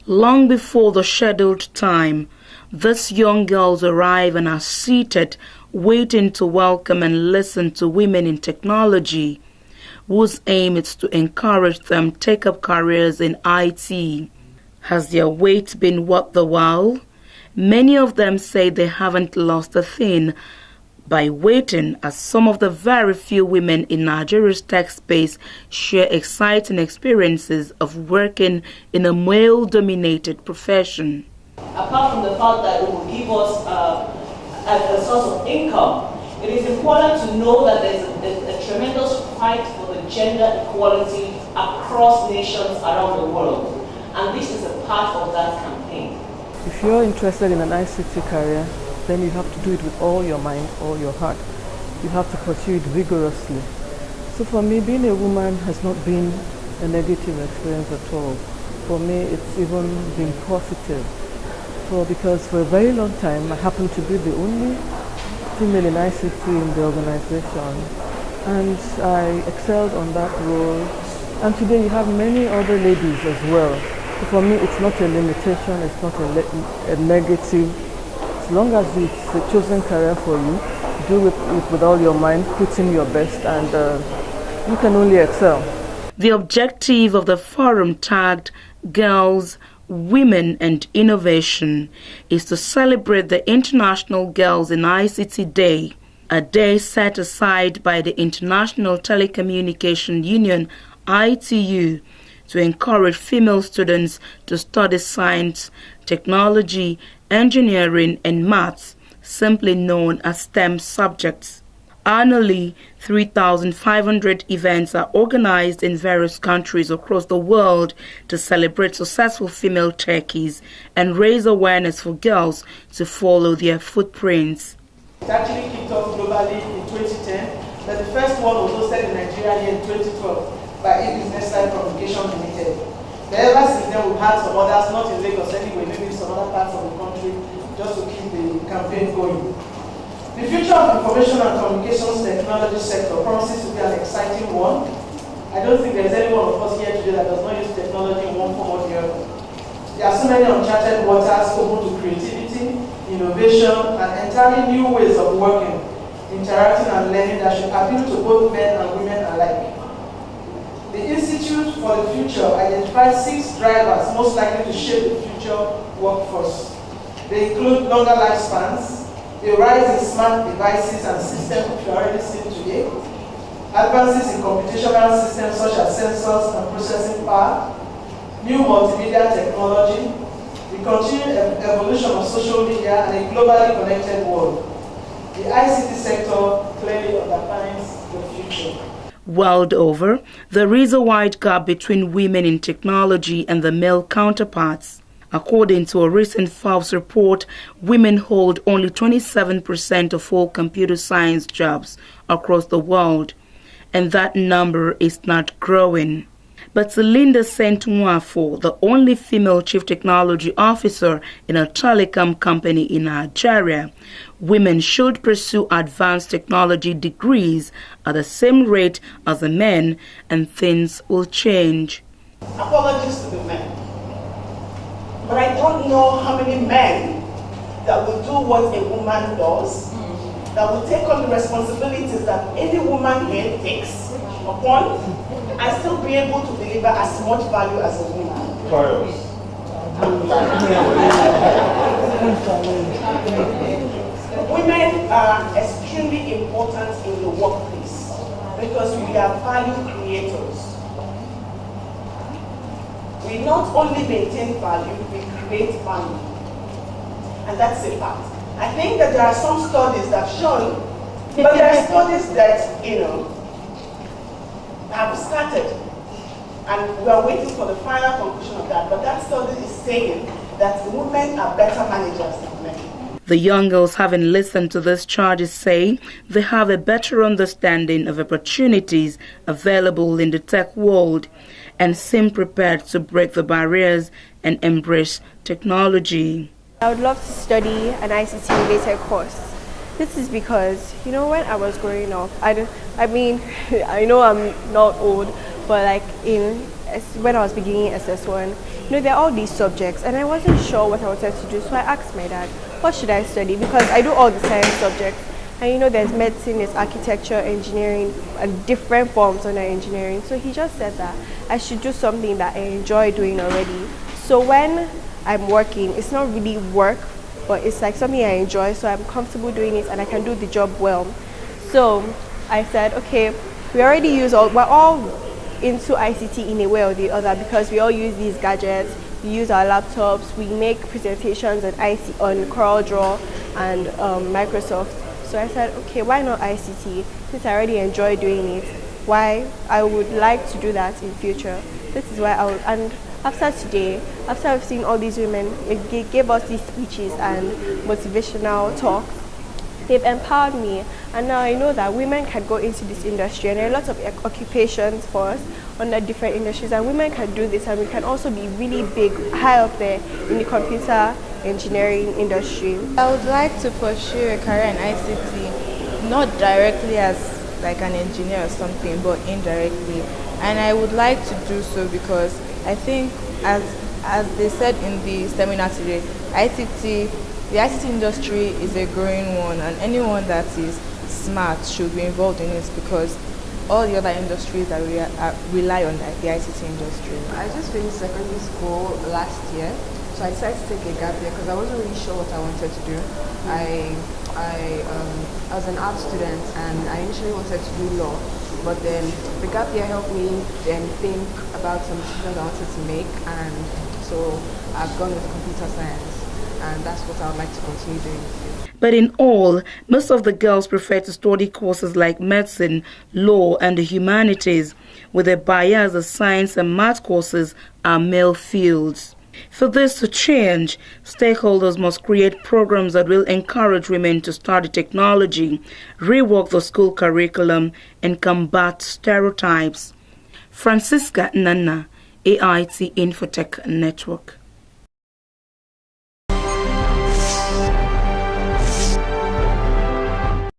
Long before the scheduled time, these young girls arrive and are seated, waiting to welcome and listen to women in technology, whose aim is to encourage them take up careers in IT. Has their wait been worth the while? Many of them say they haven't lost a thing by waiting, as some of the very few women in Nigeria's tech space share exciting experiences of working in a male-dominated profession. Apart from the fact that it will give us a source of income, it is important to know that there's a tremendous fight for the gender equality across nations around the world. And this is a part of that campaign. If you're interested in an ICT career, then you have to do it with all your mind, all your heart. You have to pursue it vigorously. So for me, being a woman has not been a negative experience at all. For me, it's even been positive. Because for a very long time, I happened to be the only female in ICT in the organization. And I excelled on that role. And today you have many other ladies as well. So for me, it's not a limitation, it's not a negative. As long as it's a chosen career for you, do it with all your mind, put in your best, and you can only excel. The objective of the forum, tagged Girls, Women and Innovation, is to celebrate the International Girls in ICT Day, a day set aside by the International Telecommunication Union, ITU, to encourage female students to study science, technology, engineering and maths, simply known as STEM subjects. Annually, 3,500 events are organized in various countries across the world to celebrate successful female techies and raise awareness for girls to follow their footprints. It actually kicked off globally in 2010, but the first one was hosted in Nigeria in 2012 by e-business Side Communication Limited. But ever since then, we've had some others, not in Lagos anyway, maybe in some other parts of the country, just to keep the campaign going. The future of the information and communications technology sector promises to be an exciting one. I don't think there's any one of us here today that does not use technology in one form or the other. There are so many uncharted waters open to creativity, innovation, and entirely new ways of working, interacting and learning that should appeal to both men and women alike. The Institute for the Future identified 6 drivers most likely to shape the future workforce. They include longer lifespans, a rise in smart devices and systems which we already see today, advances in computational systems such as sensors and processing power, new multimedia technology, the continued evolution of social media, and a globally connected world. The ICT sector clearly underpins the future. World over, there is a wide gap between women in technology and the male counterparts. According to a recent Forbes report, women hold only 27% of all computer science jobs across the world, and that number is not growing. But Linda Saint-Nwafo, the only female chief technology officer in a telecom company in Nigeria, women should pursue advanced technology degrees at the same rate as the men, and things will change. Apologies to the men, but I don't know how many men that will do what a woman does, that will take on the responsibilities that any woman here takes upon, and still be able to deliver as much value as a woman. Women are extremely important in the workplace because we are value creators. We not only maintain value, we create value. And that's a fact. I think that there are some studies that show, but there are studies that, have started, and we are waiting for the final conclusion of that. But that study is saying that women are better managers than men. The young girls, having listened to these charges, say they have a better understanding of opportunities available in the tech world and seem prepared to break the barriers and embrace technology. I would love to study an ICT-related course. This is because, when I was growing up, I know I'm not old, but like when I was beginning SS1, there are all these subjects, and I wasn't sure what I wanted to do. So I asked my dad, what should I study? Because I do all the science subjects. And there's medicine, there's architecture, engineering, and different forms under engineering. So he just said that I should do something that I enjoy doing already. So when I'm working, it's not really work, but it's like something I enjoy, so I'm comfortable doing it and I can do the job well. So I said, okay, we're all into ICT in a way or the other, because we all use these gadgets, we use our laptops, we make presentations on CorelDRAW and Microsoft. So I said, okay, why not ICT? Since I already enjoy doing it, why I would like to do that in future. This is why and after today, after I've seen all these women, it gave us these speeches and motivational talks. They've empowered me, and now I know that women can go into this industry, and there are lots of occupations for us under different industries, and women can do this, and we can also be really big, high up there in the computer engineering industry. I would like to pursue a career in ICT, not directly as like an engineer or something, but indirectly. And I would like to do so because I think, as they said in the seminar today, the ICT industry is a growing one, and anyone that is smart should be involved in it, because all the other industries that rely on the ICT industry. I just finished secondary school last year, so I decided to take a gap year because I wasn't really sure what I wanted to do. I was an art student and I initially wanted to do law, but then the gap year helped me then think about some decisions I wanted to make, and so I've gone with computer science, and that's what I would like to continue doing. But in all, most of the girls prefer to study courses like medicine, law, and the humanities, with a bias as science and math courses are male fields. For this to change, stakeholders must create programs that will encourage women to study technology, rework the school curriculum, and combat stereotypes. Francisca Nana, AIT Infotech Network.